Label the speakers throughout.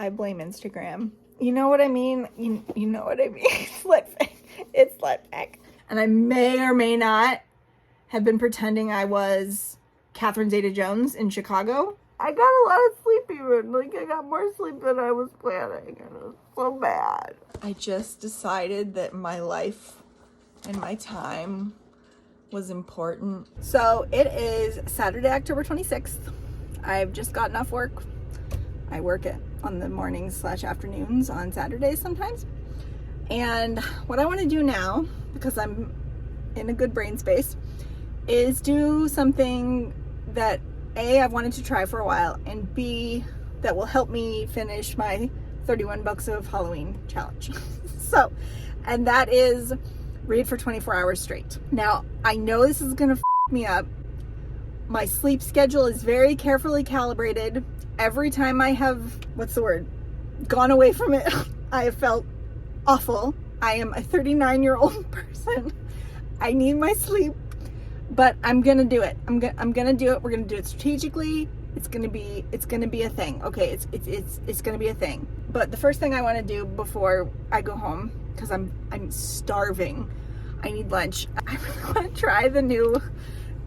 Speaker 1: I blame Instagram. You know what I mean? You know what I mean? It's Slipback. And I may or may not have been pretending I was Catherine Zeta-Jones in Chicago. I got a lot of sleep even. Like, I got more sleep than I was planning. And it was so bad. I just decided that my life and my time was important. So it is Saturday, October 26th. I've just gotten off work. I work on the mornings / afternoons on Saturdays sometimes. And what I want to do now, because I'm in a good brain space, is do something that A, I've wanted to try for a while, and B, that will help me finish my 31 Books of Halloween challenge. And that is read for 24 hours straight. Now, I know this is gonna f me up. My sleep schedule is very carefully calibrated. Every time I have, gone away from it, I have felt awful. I am a 39-year-old person. I need my sleep, but I'm gonna do it. I'm gonna do it. We're gonna do it strategically. It's gonna be a thing. Okay, it's gonna be a thing. But the first thing I want to do before I go home, because I'm starving, I need lunch. I really want to try the new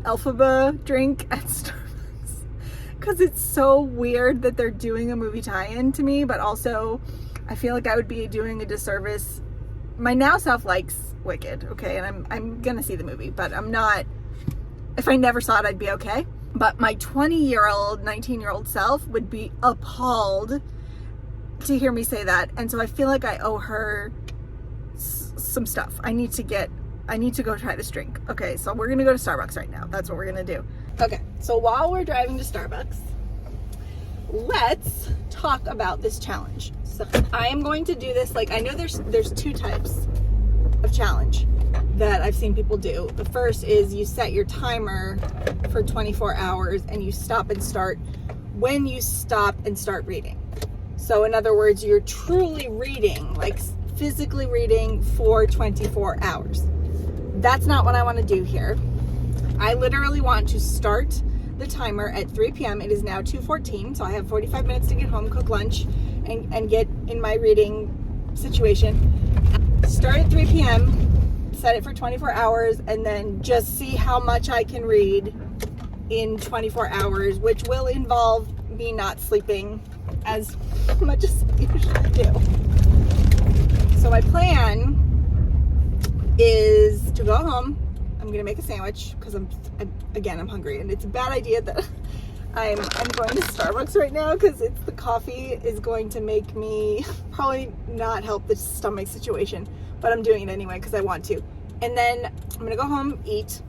Speaker 1: Elphaba drink at Starbucks, because it's so weird that they're doing a movie tie-in to me, but also I feel like I would be doing a disservice. My now self likes Wicked, okay, and I'm gonna see the movie, but I'm not. If I never saw it, I'd be okay. But my 20-year-old, 19-year-old self would be appalled to hear me say that, and so I feel like I owe her some stuff. I need to go try this drink. Okay, so we're gonna go to Starbucks right now. That's what we're gonna do. Okay, so while we're driving to Starbucks, let's talk about this challenge. So I am going to do this, like, I know there's two types of challenge that I've seen people do. The first is you set your timer for 24 hours and you stop and start when you stop and start reading. So in other words, you're truly reading, like physically reading for 24 hours. That's not what I want to do here. I literally want to start the timer at 3 p.m. It is now 2:14, so I have 45 minutes to get home, cook lunch, and get in my reading situation. Start at 3 p.m., set it for 24 hours, and then just see how much I can read in 24 hours, which will involve me not sleeping as much as I usually do. So my plan is to go home. I'm gonna make a sandwich because I'm hungry, and it's a bad idea that I'm going to Starbucks right now because the coffee is going to make me probably not help the stomach situation, but I'm doing it anyway because I want to. And then I'm gonna go home, eat,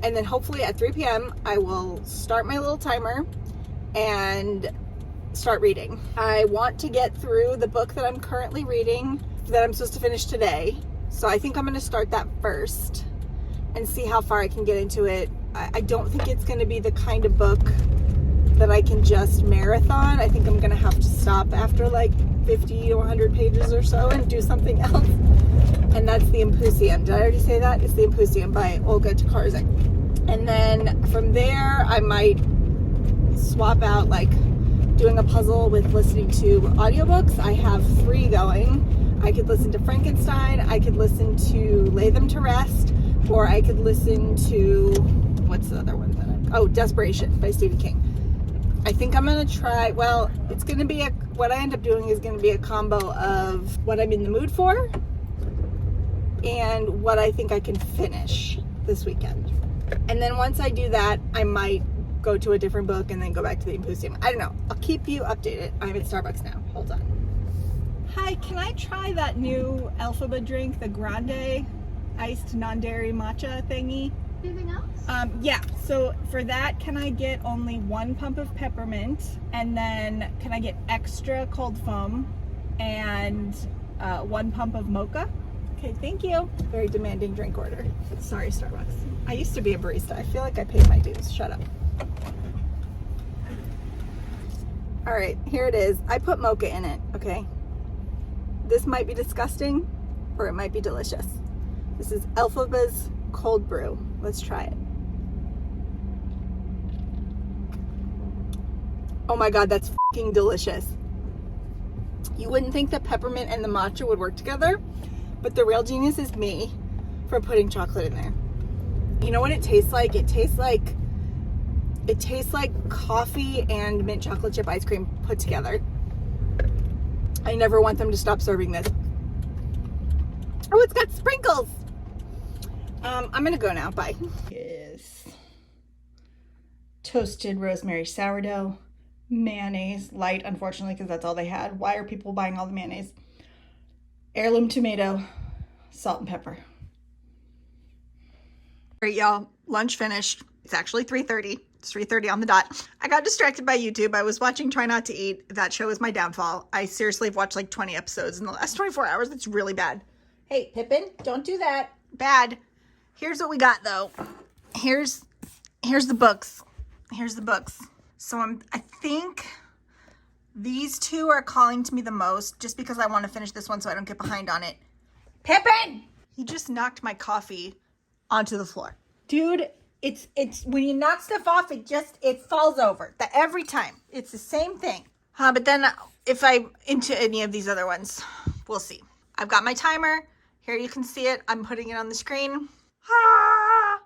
Speaker 1: and then hopefully at 3 p.m. I will start my little timer and start reading. I want to get through the book that I'm currently reading that I'm supposed to finish today. So I think I'm gonna start that first and see how far I can get into it. I don't think it's gonna be the kind of book that I can just marathon. I think I'm gonna have to stop after like 50 to 100 pages or so and do something else. And that's the EMPUSIUM. Did I already say that? It's the EMPUSIUM by Olga Tokarczuk. And then from there, I might swap out like doing a puzzle with listening to audiobooks. I have 3 going. I could listen to Frankenstein, I could listen to Lay Them to Rest, or I could listen to, what's the other one that Desperation by Stephen King. I think I'm gonna try, it's gonna be what I end up doing is gonna be a combo of what I'm in the mood for and what I think I can finish this weekend. And then once I do that, I might go to a different book and then go back to the EMPUSIUM. I don't know, I'll keep you updated. I'm at Starbucks now, hold on. Hi, can I try that new Elphaba drink, the Grande iced non-dairy matcha thingy?
Speaker 2: Anything else?
Speaker 1: Yeah, so for that, can I get only 1 pump of peppermint, and then can I get extra cold foam and 1 pump of mocha? Okay, thank you. Very demanding drink order. Sorry, Starbucks. I used to be a barista. I feel like I paid my dues. Shut up. All right, here it is. I put mocha in it, okay? This might be disgusting, or it might be delicious. This is Elphaba's cold brew. Let's try it. Oh my God, that's fucking delicious. You wouldn't think that peppermint and the matcha would work together, but the real genius is me for putting chocolate in there. You know what it tastes like? It tastes like coffee and mint chocolate chip ice cream put together. I never want them to stop serving this. Oh, it's got sprinkles. I'm gonna go now. Bye. Is toasted rosemary sourdough, mayonnaise, light, unfortunately, because that's all they had. Why are people buying all the mayonnaise? Heirloom tomato, salt and pepper. All right, y'all, lunch finished. It's actually 3:30. It's 3:30 on the dot. I got distracted by YouTube. I was watching Try Not to Eat. That show is my downfall. I seriously have watched like 20 episodes in the last 24 hours. It's really bad. Hey, Pippin, don't do that. Bad. Here's what we got, though. Here's the books. Here's the books. So I think these two are calling to me the most, just because I want to finish this one so I don't get behind on it. Pippin! He just knocked my coffee onto the floor. Dude, it's when you knock stuff off, it falls over. Every time. It's the same thing. But then if I'm into any of these other ones, we'll see. I've got my timer. Here you can see it. I'm putting it on the screen. Ah!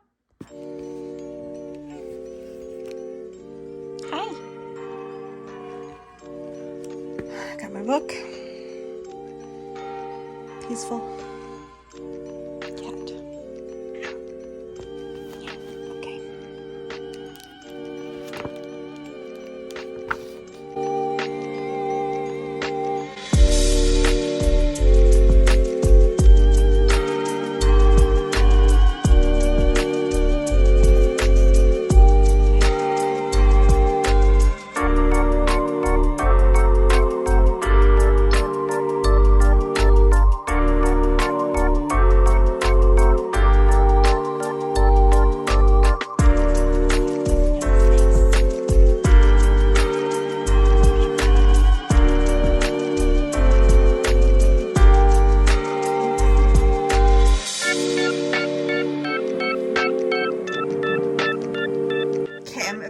Speaker 1: Hi. Got my book. Peaceful. Cat. Okay.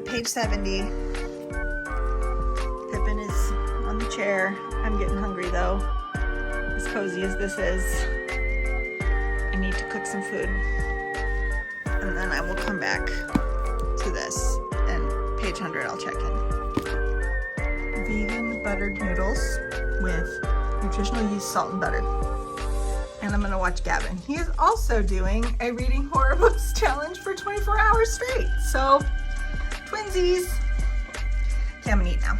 Speaker 1: Page 70. Pippin is on the chair. I'm getting hungry though. As cozy as this is, I need to cook some food. And then I will come back to this, and page 100 I'll check in. Vegan buttered noodles with nutritional yeast, salt, and butter. And I'm gonna watch Gavin. He is also doing a reading horror books challenge for 24 hours straight. So, twinsies. Okay, I'm gonna eat now.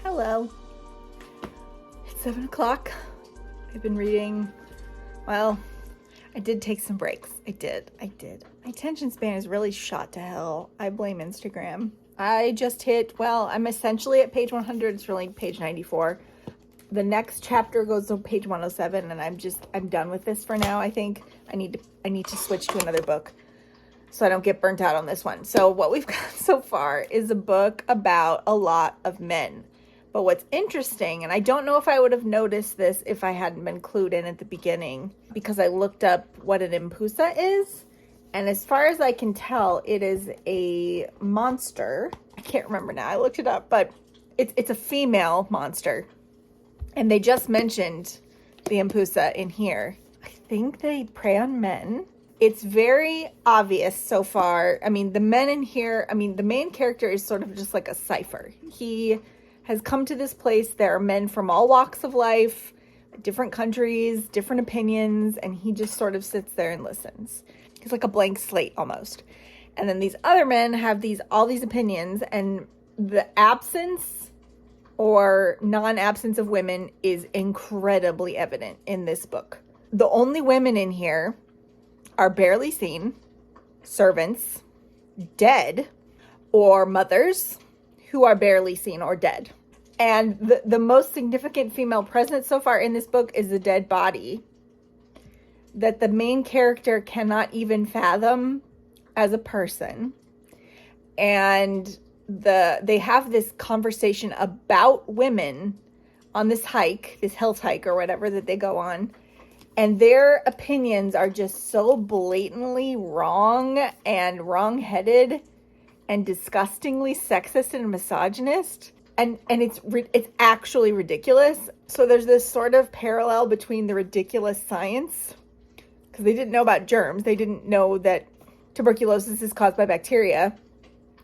Speaker 1: Hello. It's 7 o'clock. I've been reading. Well, I did take some breaks. I did. My attention span is really shot to hell. I blame Instagram. I just hit, well, I'm essentially at page 100. It's really page 94. The next chapter goes to page 107, and I'm done with this for now. I think I need to switch to another book so I don't get burnt out on this one. So what we've got so far is a book about a lot of men. But what's interesting, and I don't know if I would have noticed this if I hadn't been clued in at the beginning, because I looked up what an EMPUSA is. And as far as I can tell, it is a monster. I can't remember now. I looked it up, but it's a female monster. And they just mentioned the EMPUSA in here. I think they prey on men. It's very obvious so far. I mean, the men in here, the main character is sort of just like a cipher. He has come to this place. There are men from all walks of life, different countries, different opinions, and he just sort of sits there and listens. He's like a blank slate almost. And then these other men have all these opinions, and the absence or non-absence of women is incredibly evident in this book. The only women in here are barely seen, servants, dead, or mothers who are barely seen or dead. And the most significant female presence so far in this book is the dead body that the main character cannot even fathom as a person. And they have this conversation about women on this hike, this health hike or whatever that they go on. And their opinions are just so blatantly wrong and wrong-headed and disgustingly sexist and misogynist. And it's actually ridiculous. So there's this sort of parallel between the ridiculous science, because they didn't know about germs. They didn't know that tuberculosis is caused by bacteria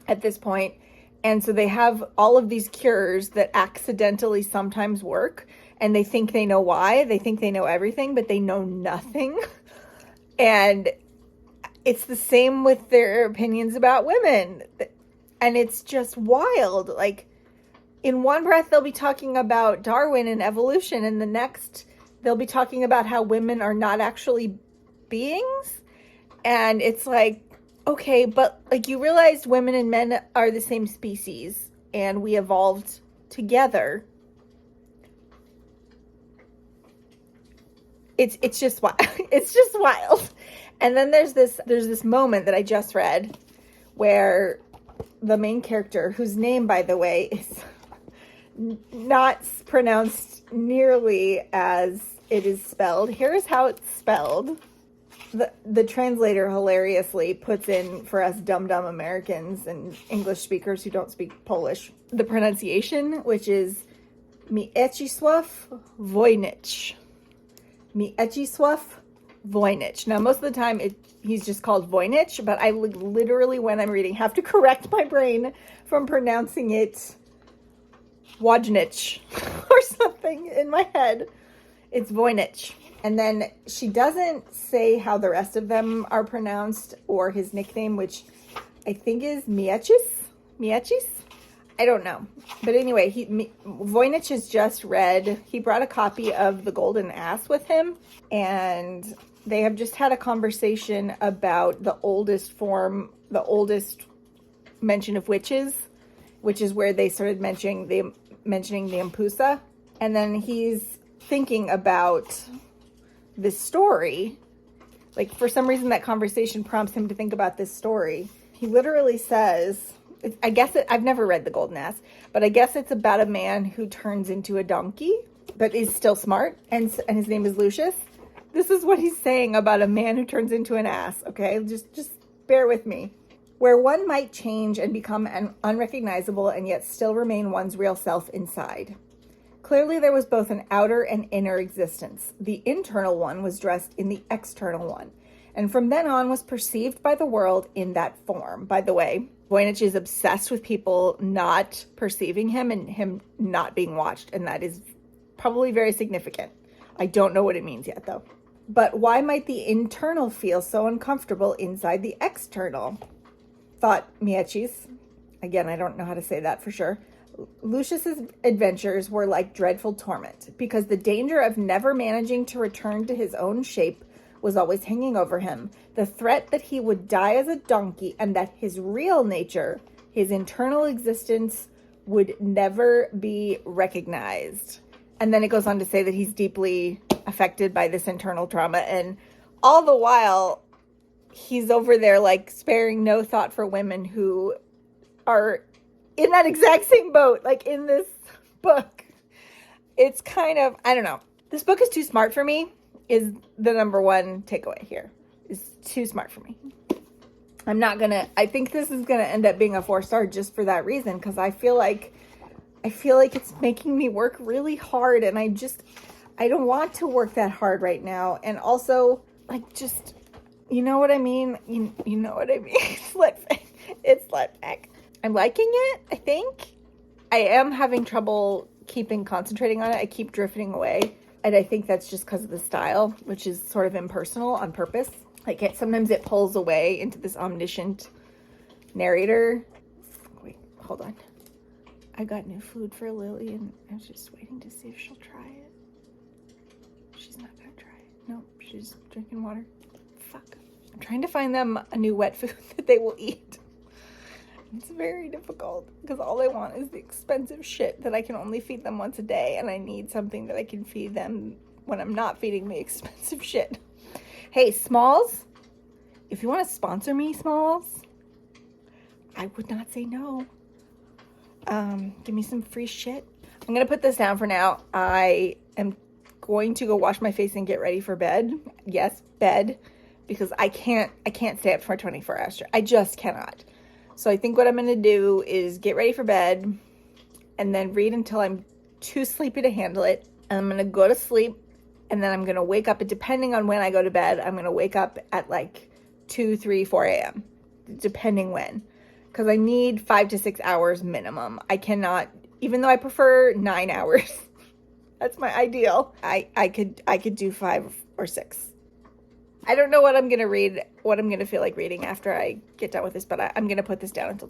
Speaker 1: at this point. And so they have all of these cures that accidentally sometimes work. And they think they know why. They think they know everything, but they know nothing. And it's the same with their opinions about women. And it's just wild. Like, in one breath, they'll be talking about Darwin and evolution, and the next, they'll be talking about how women are not actually beings. And it's like, okay, but like, you realized women and men are the same species, and we evolved together. It's just wild. It's just wild. And then there's this moment that I just read where the main character, whose name, by the way, is not pronounced nearly as it is spelled. Here's how it's spelled. The translator hilariously puts in, for us dumb Americans and English speakers who don't speak Polish, the pronunciation, which is Mieczysław Wojnicz. Mieczysław Wojnicz. Now, most of the time, he's just called Wojnicz, but I literally, when I'm reading, have to correct my brain from pronouncing it Wojnicz or something in my head. It's Wojnicz. And then she doesn't say how the rest of them are pronounced or his nickname, which I think is Mieczys? I don't know. But anyway, Wojnicz has just read, he brought a copy of The Golden Ass with him, and they have just had a conversation about the oldest mention of witches, which is where they started mentioning the EMPUSIUM. And then he's thinking about this story. Like, for some reason, that conversation prompts him to think about this story. He literally says, I've never read The Golden Ass, but I guess it's about a man who turns into a donkey, but is still smart, and his name is Lucius. This is what he's saying about a man who turns into an ass, okay? Just bear with me. Where one might change and become unrecognizable and yet still remain one's real self inside. Clearly, there was both an outer and inner existence. The internal one was dressed in the external one, and from then on was perceived by the world in that form. By the way, Voynich is obsessed with people not perceiving him and him not being watched, and that is probably very significant. I don't know what it means yet, though. But why might the internal feel so uncomfortable inside the external? Thought Mieczys. Again, I don't know how to say that for sure. Lucius's adventures were like dreadful torment, because the danger of never managing to return to his own shape was always hanging over him. The threat that he would die as a donkey, and that his real nature, his internal existence, would never be recognized. And then it goes on to say that he's deeply affected by this internal trauma, and all the while he's over there like sparing no thought for women who are in that exact same boat, like in this book. It's kind of, I don't know. This book is too smart for me, is the number one takeaway here. It's too smart for me. I think this is gonna end up being a 4-star just for that reason, because I feel like it's making me work really hard, and I don't want to work that hard right now. And also, like, just, you know what I mean? You know what I mean? It's Slutback. I'm liking it, I think. I am having trouble concentrating on it. I keep drifting away. And I think that's just because of the style, which is sort of impersonal on purpose. Like, sometimes it pulls away into this omniscient narrator. Wait, hold on. I got new food for Lily, and I was just waiting to see if she'll try it. She's not going to try it. No, she's drinking water. Fuck. I'm trying to find them a new wet food that they will eat. It's very difficult because all I want is the expensive shit that I can only feed them once a day, and I need something that I can feed them when I'm not feeding the expensive shit. Hey, Smalls, if you want to sponsor me, Smalls, I would not say no. Give me some free shit. I'm gonna put this down for now. I am going to go wash my face and get ready for bed. Yes, bed, because I can't stay up for 24 hours. I just cannot. So I think what I'm gonna do is get ready for bed and then read until I'm too sleepy to handle it. And I'm gonna go to sleep, and then I'm gonna wake up, and depending on when I go to bed, I'm gonna wake up at like 2, 3, 4 a.m. depending when. Because I need 5 to 6 hours minimum. I cannot, even though I prefer 9 hours, that's my ideal. I could do 5 or 6. I don't know what I'm gonna read, what I'm gonna feel like reading after I get done with this, but I'm gonna put this down until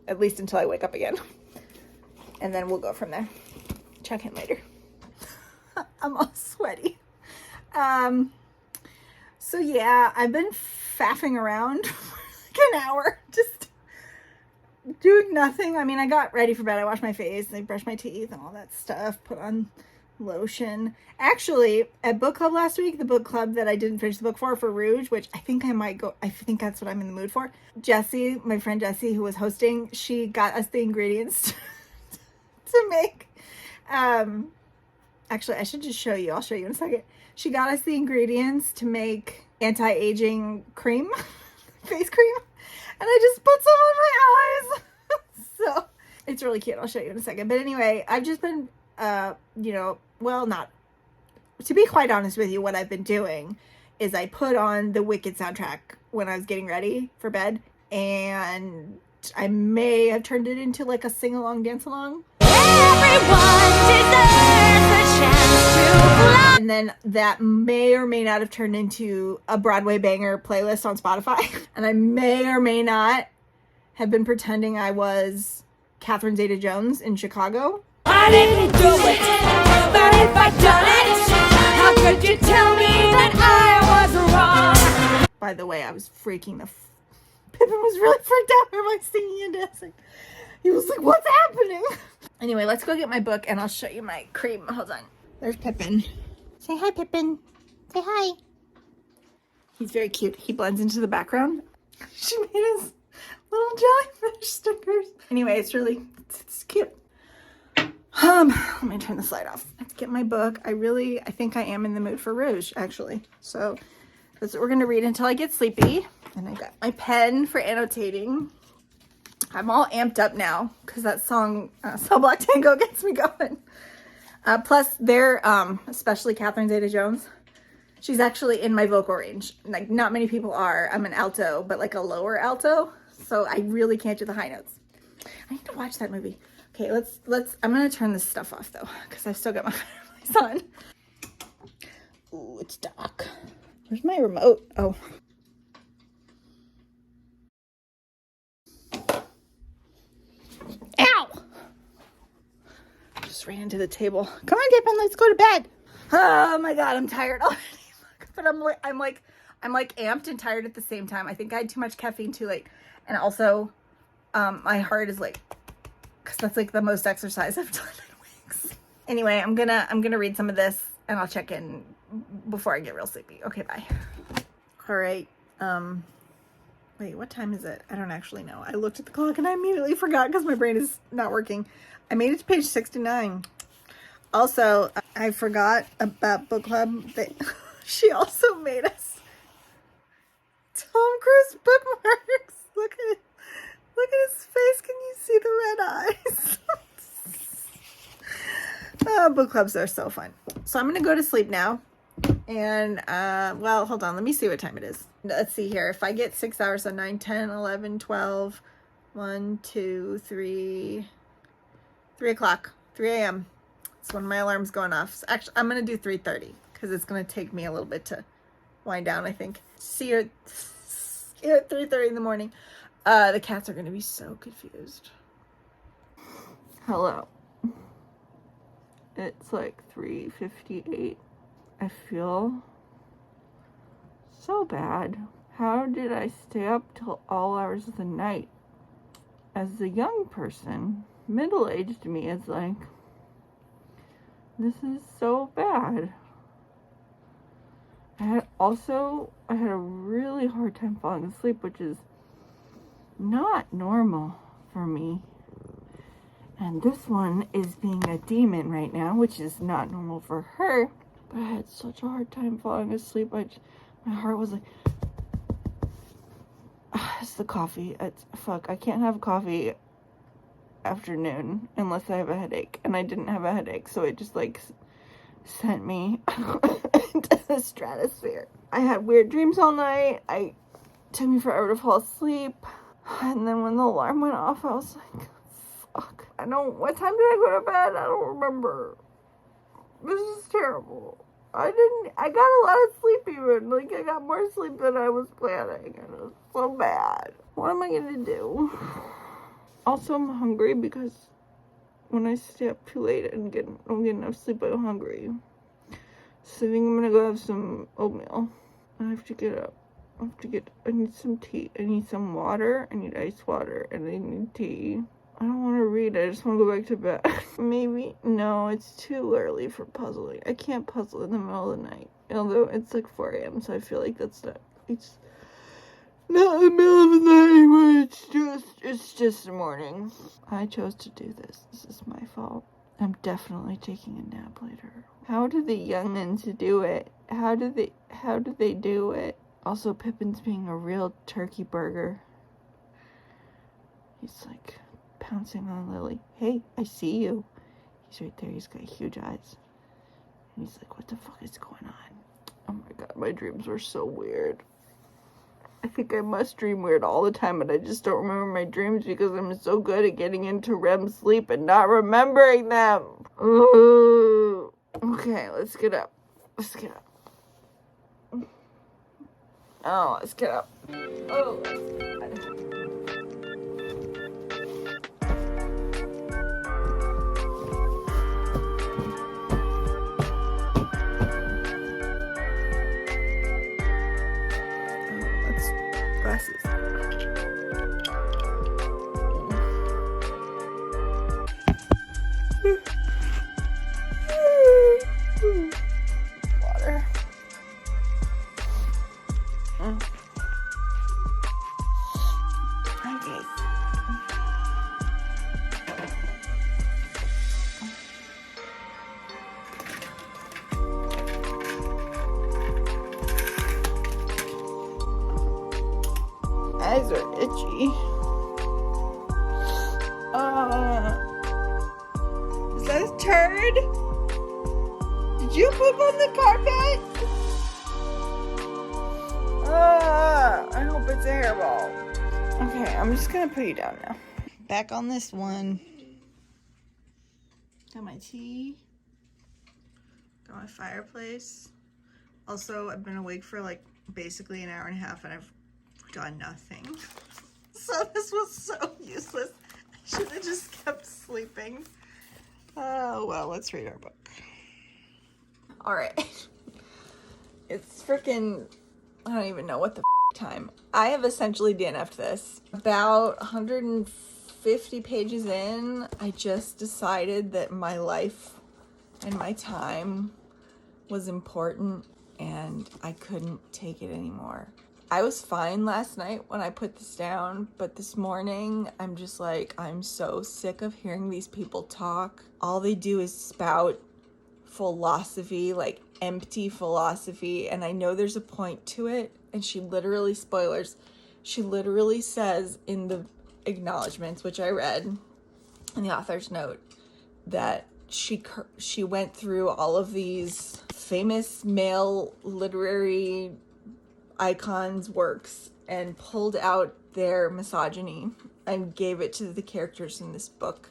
Speaker 1: at least until I wake up again, and then we'll go from there. Check in later. I'm all sweaty. So yeah, I've been faffing around for like an hour, just doing nothing. I mean, I got ready for bed. I washed my face, and I brushed my teeth and all that stuff, put on lotion. Actually, at book club last week, the book club that I didn't finish the book for Rouge, which I think I might go, I think that's what I'm in the mood for. Jessie, my friend Jessie, who was hosting, she got us the ingredients to make, actually, I should just show you. I'll show you in a second. She got us the ingredients to make anti-aging cream, face cream. And I just put some on my eyes. So it's really cute. I'll show you in a second. But anyway, I've just been, well, not, to be quite honest with you, what I've been doing is I put on the Wicked soundtrack when I was getting ready for bed. And I may have turned it into like a sing-along, dance-along. Everyone deserves a chance to fly. And then that may or may not have turned into a Broadway banger playlist on Spotify. And I may or may not have been pretending I was Catherine Zeta-Jones in Chicago. I didn't do it, but if I'd done it, how could you tell me that I was wrong? By the way, I was freaking the Pippin was really freaked out by my singing and dancing. He was like, what's happening? Anyway, let's go get my book and I'll show you my cream. Hold on. There's Pippin. Say hi, Pippin. Say hi. He's very cute. He blends into the background. She made his little jellyfish stickers. Anyway, it's cute. Let me turn this light off. Let's get my book. I think I am in the mood for Rouge, actually. So that's what we're going to read until I get sleepy. And I got my pen for annotating. I'm all amped up now because that song, Cell Block Tango, gets me going. Plus, they're, especially Catherine Zeta-Jones, she's actually in my vocal range. Like, not many people are. I'm an alto, but like a lower alto. So I really can't do the high notes. I need to watch that movie. Okay, I'm going to turn this stuff off, though, because I've still got my lights on. Ooh, it's dark. Where's my remote? Oh. Ow! Just ran into the table. Come on, Pippin, let's go to bed. Oh my God, I'm tired already. But I'm like amped and tired at the same time. I think I had too much caffeine too late, and also, my heart is like, because that's like the most exercise I've done in weeks. Anyway, I'm gonna read some of this, and I'll check in before I get real sleepy. Okay, bye. All right. Wait, what time is it? I don't actually know. I looked at the clock and I immediately forgot because my brain is not working. I made it to page 69. Also, I forgot about book club that she also made us Tom Cruise bookmarks. Look at his face. Can you see the red eyes? Book clubs are so fun. So I'm going to go to sleep now. And, well, hold on. Let me see what time it is. Let's see here. If I get 6 hours, so 9, 10, 11, 12, 1, 2, 3 o'clock, 3 a.m. That's when my alarm's going off. So actually, I'm going to do 3:30 because it's going to take me a little bit to wind down, I think. See you at 3:30 in the morning. The cats are going to be so confused. Hello. It's like 3:58. I feel so bad. How did I stay up till all hours of the night?
Speaker 2: as a young person, middle-aged me is like, this is so bad. I had a really hard time falling asleep, which is not normal for me. And this one is being a demon right now, which is not normal for her. But I had such a hard time falling asleep. My heart was like, it's the coffee. I can't have coffee afternoon unless I have a headache. And I didn't have a headache, so it just like sent me into the stratosphere. I had weird dreams all night. It took me forever to fall asleep. And then when the alarm went off, I was like, fuck. What time did I go to bed? I don't remember. This is terrible. I got a lot of sleep even. Like, I got more sleep than I was planning. And it was so bad. What am I gonna do? Also, I'm hungry because when I stay up too late and don't get enough sleep, I'm hungry. So I think I'm gonna go have some oatmeal. I have to get up. I need some tea. I need some water. I need ice water. And I need tea. I don't want to read. I just want to go back to bed. Maybe. No, it's too early for puzzling. I can't puzzle in the middle of the night. Although it's like 4 a.m. So I feel like it's not the middle of the night anymore. It's just the morning. I chose to do this. This is my fault. I'm definitely taking a nap later. How do the youngins do it? How do they do it? Also, Pippin's being a real turkey burger. He's like pouncing on Lily. Hey, I see you. He's right there. He's got huge eyes. And he's like, what the fuck is going on? Oh my god, my dreams were so weird. I think I must dream weird all the time, but I just don't remember my dreams because I'm so good at getting into REM sleep and not remembering them. Ooh. Okay, let's get up. Oh, let's get up. Oh, glasses. Water. Okay. Eyes are itchy. Is that a turd? Did you poop on the carpet? I hope it's a hairball. Okay, I'm just gonna put you down now. Back on this one. Got my tea. Got my fireplace. Also, I've been awake for like basically an hour and a half and I've done nothing. So this was so useless. I should have just kept sleeping. Oh, well, let's read our book. All right. It's freaking, I don't even know what the time. I have essentially DNF'd this. About 150 pages in, I just decided that my life and my time was important and I couldn't take it anymore. I was fine last night when I put this down, but this morning I'm just like, I'm so sick of hearing these people talk. All they do is spout philosophy, like empty philosophy, and I know there's a point to it, and she literally, spoilers, she literally says in the acknowledgments, which I read in the author's note, that she went through all of these famous male literary icons' works and pulled out their misogyny and gave it to the characters in this book.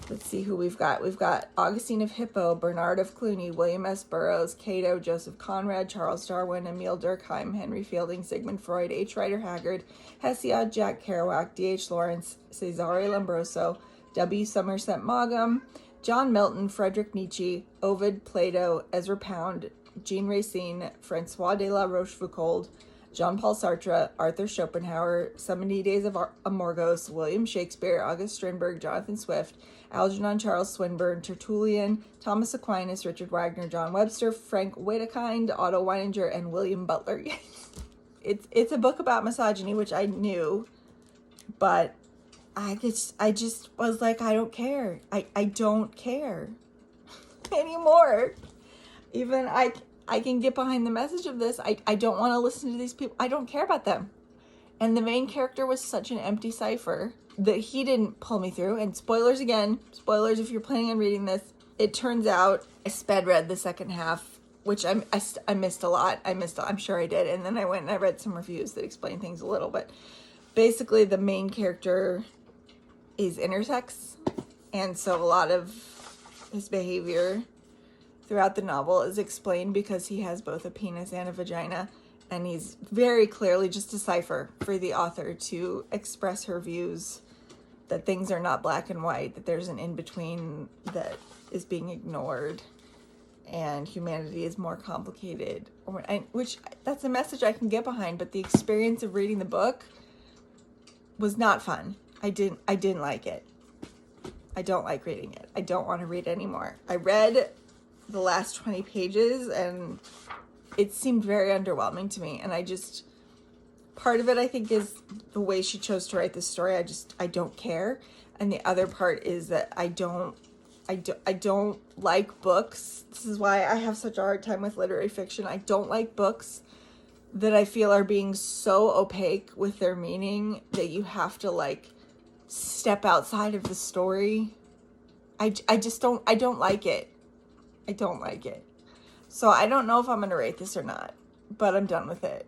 Speaker 2: Let's see who we've got. We've got Augustine of Hippo, Bernard of Cluny, William S. Burroughs, Cato, Joseph Conrad, Charles Darwin, Emile Durkheim, Henry Fielding, Sigmund Freud, H. Rider Haggard, Hesiod, Jack Kerouac, D.H. Lawrence, Cesare Lombroso, W. Somerset Maugham, John Milton, Friedrich Nietzsche, Ovid, Plato, Ezra Pound, Jean Racine, Francois de la Rochefoucauld,
Speaker 1: Jean-Paul Sartre, Arthur Schopenhauer, 70 Days of Amorgos, William Shakespeare, August Strindberg, Jonathan Swift, Algernon Charles Swinburne, Tertullian, Thomas Aquinas, Richard Wagner, John Webster, Frank Wedekind, Otto Weininger, and William Butler. It's a book about misogyny, which I knew, but I just was like, I don't care. I don't care anymore. Even I can get behind the message of this. I don't want to listen to these people. I don't care about them. And the main character was such an empty cipher that he didn't pull me through. And spoilers again, spoilers if you're planning on reading this. It turns out I sped read the second half, which I missed a lot. I'm sure I did. And then I went and I read some reviews that explain things a little. But basically the main character is intersex. And so a lot of his behavior throughout the novel is explained because he has both a penis and a vagina. And he's very clearly just a cipher for the author to express her views that things are not black and white, that there's an in-between that is being ignored, and humanity is more complicated. Which, that's a message I can get behind, but the experience of reading the book was not fun. I didn't like it. I don't like reading it. I don't want to read anymore. I read the last 20 pages and it seemed very underwhelming to me. And part of it I think is the way she chose to write this story. I don't care. And the other part is that I don't like books. This is why I have such a hard time with literary fiction. I don't like books that I feel are being so opaque with their meaning that you have to like step outside of the story. I don't like it. I don't like it. So I don't know if I'm going to rate this or not, but I'm done with it.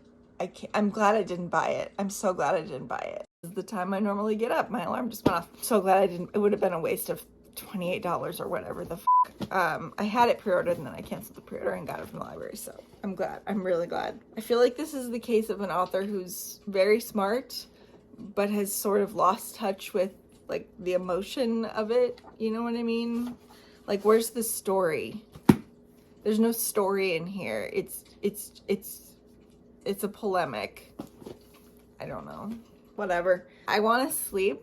Speaker 1: I'm glad I didn't buy it. I'm so glad I didn't buy it. This is the time I normally get up. My alarm just went off. So glad I didn't. It would have been a waste of $28 or whatever the I had it pre-ordered and then I canceled the pre-order and got it from the library. So I'm glad. I'm really glad. I feel like this is the case of an author who's very smart, but has sort of lost touch with like the emotion of it. You know what I mean? Like, where's the story? There's no story in here. It's a polemic. I don't know. Whatever. I want to sleep.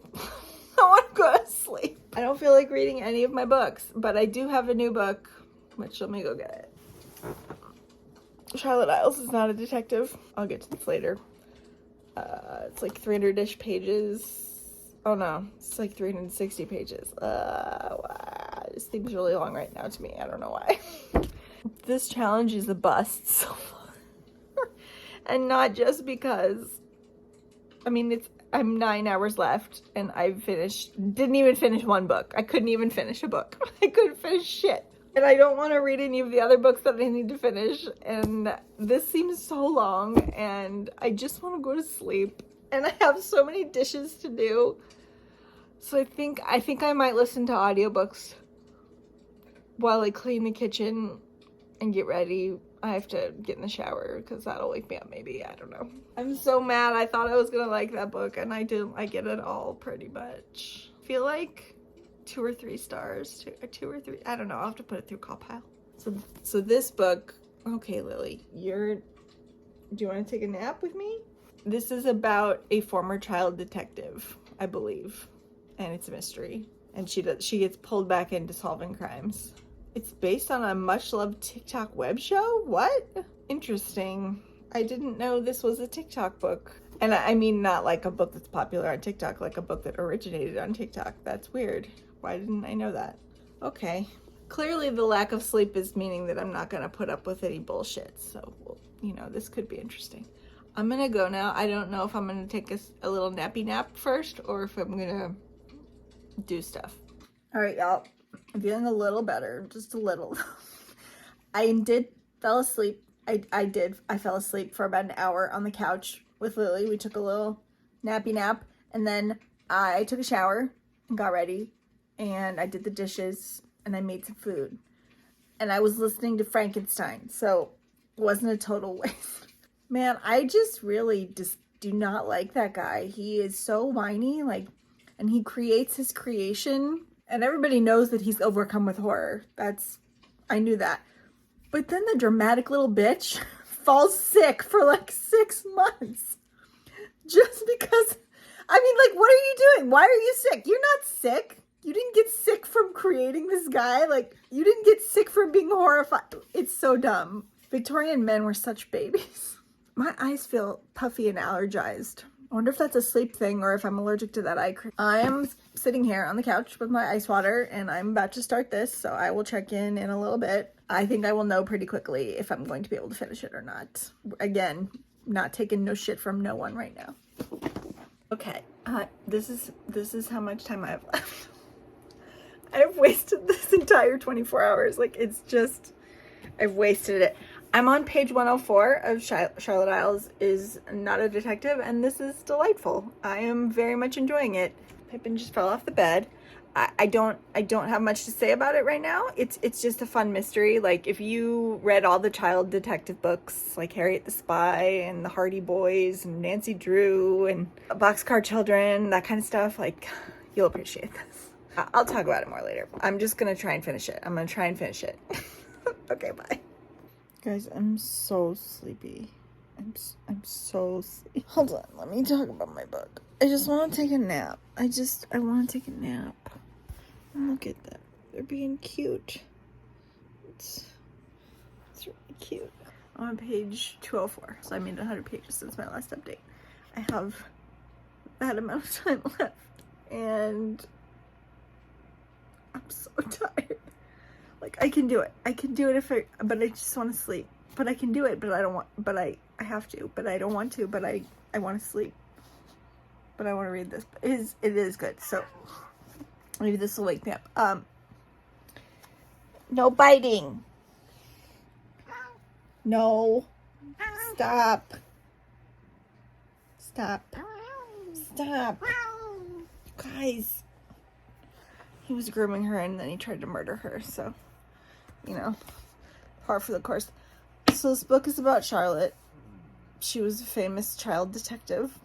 Speaker 1: I want to go to sleep. I don't feel like reading any of my books, but I do have a new book, which let me go get it. Charlotte Iles is not a detective. I'll get to this later. It's like 300-ish pages. Oh no, it's like 360 pages. Wow. This seems really long right now to me. I don't know why. This challenge is a bust so far. And not just because, I mean, I'm 9 hours left and didn't even finish one book. I couldn't even finish a book. I couldn't finish shit. And I don't want to read any of the other books that I need to finish. And this seems so long and I just want to go to sleep. And I have so many dishes to do. So I think I might listen to audiobooks while I clean the kitchen and get ready. I have to get in the shower because that'll wake me up maybe. I don't know. I'm so mad. I thought I was going to like that book and I didn't like it at all pretty much. I feel like 2 or 3 stars. 2 or 3. I don't know. I'll have to put it through Call-Pile. So this book. Okay, Lily. Do you want to take a nap with me? This is about a former child detective, I believe. And it's a mystery. And she gets pulled back into solving crimes. It's based on a much-loved TikTok web show? What? Interesting. I didn't know this was a TikTok book. And I mean not like a book that's popular on TikTok, like a book that originated on TikTok. That's weird. Why didn't I know that? Okay. Clearly the lack of sleep is meaning that I'm not going to put up with any bullshit. So, this could be interesting. I'm going to go now. I don't know if I'm going to take a little nappy nap first or if I'm going to do stuff. All right, y'all. I'm feeling a little better, just a little. I fell asleep. I fell asleep for about an hour on the couch with Lily. We took a little nappy nap, and then I took a shower and got ready, and I did the dishes, and I made some food. And I was listening to Frankenstein, so it wasn't a total waste. Man, I just really do not like that guy. He is so whiny, and he creates his creation. And everybody knows that he's overcome with horror. I knew that. But then the dramatic little bitch falls sick for like 6 months. Just because, I mean, like, what are you doing? Why are you sick? You're not sick. You didn't get sick from creating this guy. Like, you didn't get sick from being horrified. It's so dumb. Victorian men were such babies. My eyes feel puffy and allergized. I wonder if that's a sleep thing or if I'm allergic to that eye cream. I am sitting here on the couch with my ice water and I'm about to start this, so I will check in a little bit. I think I will know pretty quickly if I'm going to be able to finish it or not. Again, not taking no shit from no one right now. Okay, this is how much time I have left. I have wasted this entire 24 hours. Like, it's just, I've wasted it. I'm on page 104 of Charlotte Isles is Not a Detective, and this is delightful. I am very much enjoying it. Pippin just fell off the bed. I don't have much to say about it right now. It's just a fun mystery. Like, if you read all the child detective books, like Harriet the Spy and the Hardy Boys and Nancy Drew and Boxcar Children, that kind of stuff, like, you'll appreciate this. I'll talk about it more later. I'm just gonna try and finish it. I'm gonna try and finish it. Okay, bye. Guys, I'm so sleepy. I'm so sleepy. Hold on, let me talk about my book. I just want to take a nap. I want to take a nap. Look at them. They're being cute. It's really cute. I'm on page 204, so I made 100 pages since my last update. I have that amount of time left, and I'm so tired. Like, I can do it. I can do it but I just want to sleep. But I can do it, but I don't want, but I have to, but I don't want to, but I want to sleep. But I want to read this. It is good, so maybe this will wake me up. No biting. No. Stop. Stop. Stop. Guys. He was grooming her and then he tried to murder her, so, you know, par for the course. So this book is about Charlotte. She was a famous child detective.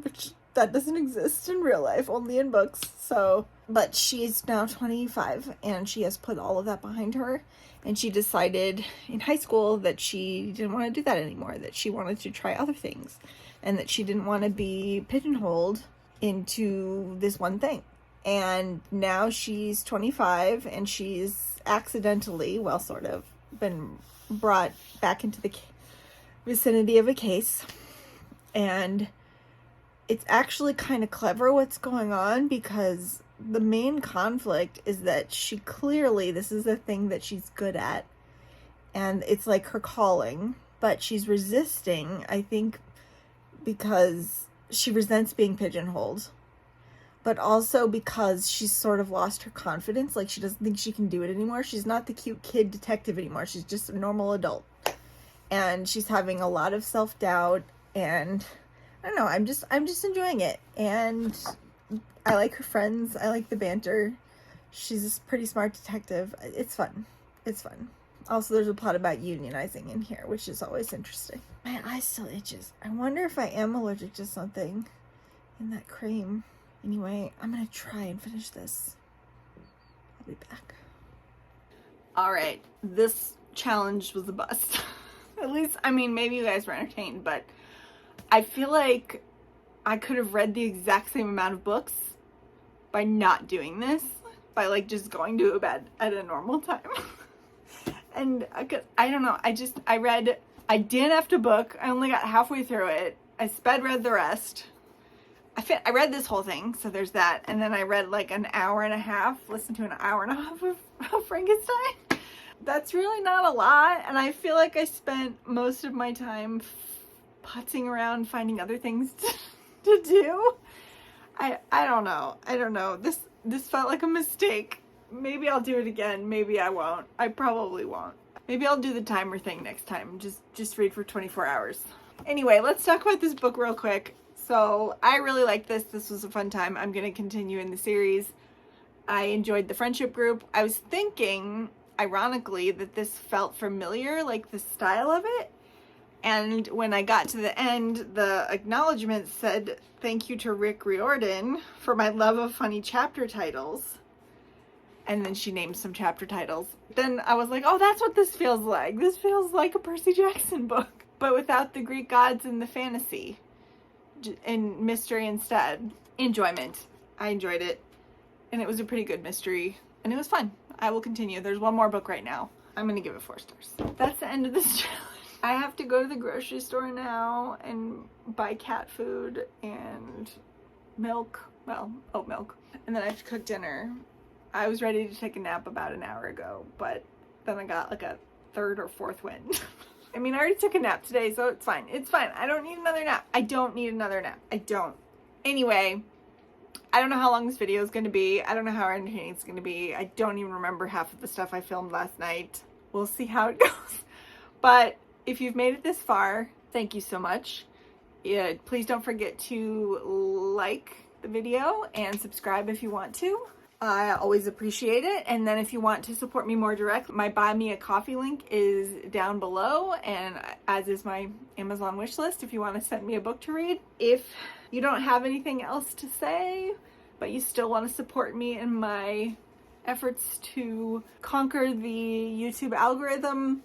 Speaker 1: Which, that doesn't exist in real life, only in books, so. But she's now 25 and she has put all of that behind her. And she decided in high school that she didn't want to do that anymore, that she wanted to try other things. And that she didn't want to be pigeonholed into this one thing. And now she's 25 and she's accidentally, well, sort of, been brought back into the vicinity of a case. And it's actually kind of clever what's going on, because the main conflict is that she clearly, this is a thing that she's good at and it's like her calling, but she's resisting, I think, because she resents being pigeonholed, but also because she's sort of lost her confidence. Like, she doesn't think she can do it anymore. She's not the cute kid detective anymore. She's just a normal adult, and she's having a lot of self-doubt, and I don't know, I'm just enjoying it, and I like her friends. I like the banter. She's a pretty smart detective. It's fun. It's fun. Also, there's a plot about unionizing in here, which is always interesting. My eye still itches. I wonder if I am allergic to something in that cream. Anyway, I'm gonna try and finish this. I'll be back. All right, this challenge was a bust. At least, I mean, maybe you guys were entertained, but I feel like I could have read the exact same amount of books by not doing this, by like just going to bed at a normal time. And I don't know, I DNF'd a book. I only got halfway through it. I sped read the rest. I read this whole thing, so there's that. And then I read like an hour and a half, listened to an hour and a half of Frankenstein. That's really not a lot, and I feel like I spent most of my time putzing around finding other things to do. I don't know. This felt like a mistake. Maybe I'll do it again. Maybe I won't. I probably won't. Maybe I'll do the timer thing next time. Just read for 24 hours. Anyway, let's talk about this book real quick. So I really liked this. This was a fun time. I'm going to continue in the series. I enjoyed the friendship group. I was thinking, ironically, that this felt familiar, like the style of it. And when I got to the end, the acknowledgement said, "Thank you to Rick Riordan for my love of funny chapter titles." And then she named some chapter titles. Then I was like, oh, that's what this feels like. This feels like a Percy Jackson book, but without the Greek gods and the fantasy and mystery instead. Enjoyment. I enjoyed it. And it was a pretty good mystery. And it was fun. I will continue. There's one more book right now. I'm going to give it 4 stars. That's the end of this challenge. I have to go to the grocery store now and buy cat food and milk. Well, oat milk. And then I have to cook dinner. I was ready to take a nap about an hour ago, but then I got like a 3rd or 4th wind. I mean, I already took a nap today, so it's fine. It's fine. I don't need another nap. I don't need another nap. I don't. Anyway, I don't know how long this video is going to be. I don't know how entertaining it's going to be. I don't even remember half of the stuff I filmed last night. We'll see how it goes. But if you've made it this far, thank you so much. Yeah, please don't forget to like the video and subscribe if you want to. I always appreciate it. And then if you want to support me more directly, my Buy Me a Coffee link is down below, and as is my Amazon wish list if you want to send me a book to read. If you don't have anything else to say, but you still want to support me in my efforts to conquer the YouTube algorithm,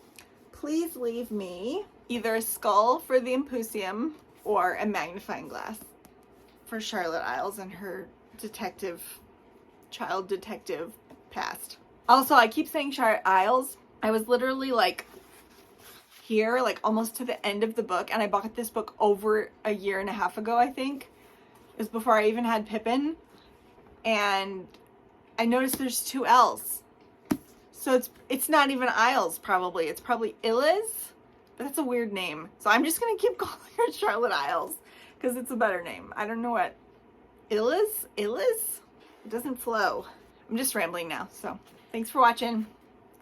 Speaker 1: please leave me either a skull for the EMPUSIUM or a magnifying glass for Charlotte Isles and her child detective past. Also, I keep saying Charlotte Isles. I was literally like here, like almost to the end of the book, and I bought this book over a year and a half ago, I think. It was before I even had Pippin, and I noticed there's 2 L's. So it's not even Isles, probably. It's probably Illes, but that's a weird name. So I'm just gonna keep calling her Charlotte Isles because it's a better name. I don't know what Illes? It doesn't flow. I'm just rambling now. So thanks for watching.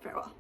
Speaker 1: Farewell.